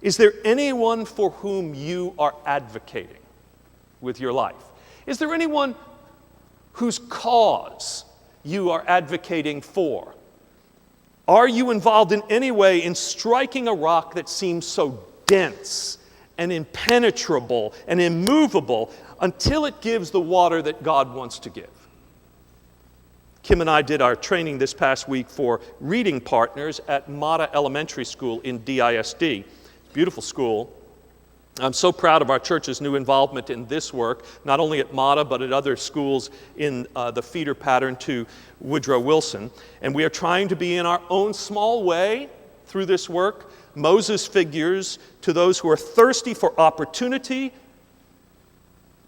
Is there anyone for whom you are advocating with your life? Is there anyone whose cause you are advocating for? Are you involved in any way in striking a rock that seems so dense and impenetrable and immovable until it gives the water that God wants to give? Kim and I did our training this past week for reading partners at Mata Elementary School in DISD. Beautiful school. I'm so proud of our church's new involvement in this work, not only at Mata, but at other schools in the feeder pattern to Woodrow Wilson. And we are trying to be, in our own small way, through this work, Moses figures to those who are thirsty for opportunity,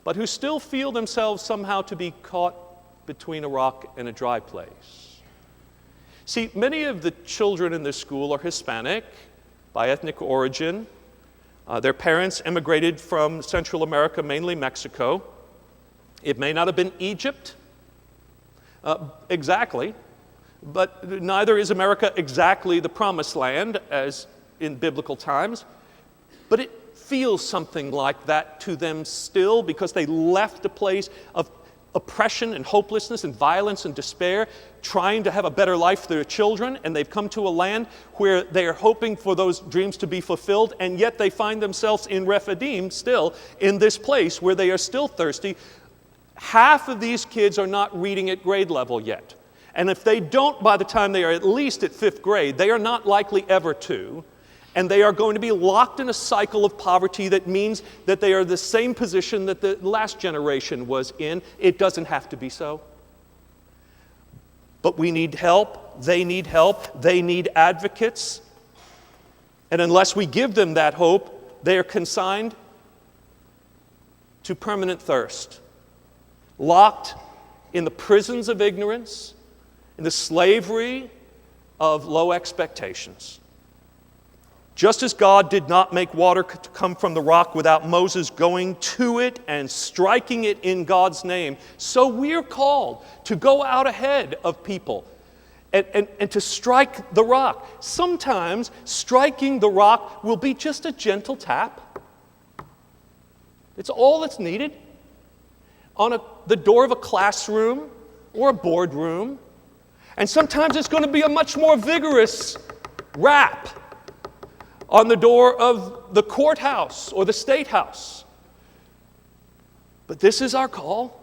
but who still feel themselves somehow to be caught between a rock and a dry place. See, many of the children in this school are Hispanic by ethnic origin. Their parents immigrated from Central America, mainly Mexico. It may not have been Egypt exactly, but neither is America exactly the promised land as in biblical times. But it feels something like that to them still, because they left a place of oppression and hopelessness and violence and despair, trying to have a better life for their children, and they've come to a land where they are hoping for those dreams to be fulfilled, and yet they find themselves in Rephidim, still in this place where they are still thirsty. Half of these kids are not reading at grade level yet. And if they don't by the time they are at least at 5th grade, they are not likely ever to. And they are going to be locked in a cycle of poverty that means that they are the same position that the last generation was in. It doesn't have to be so. But we need help. They need advocates. And unless we give them that hope, they are consigned to permanent thirst, locked in the prisons of ignorance, in the slavery of low expectations. Just as God did not make water to come from the rock without Moses going to it and striking it in God's name, so we're called to go out ahead of people and to strike the rock. Sometimes striking the rock will be just a gentle tap. It's all that's needed on the door of a classroom or a boardroom. And sometimes it's going to be a much more vigorous rap on the door of the courthouse or the state house. But this is our call.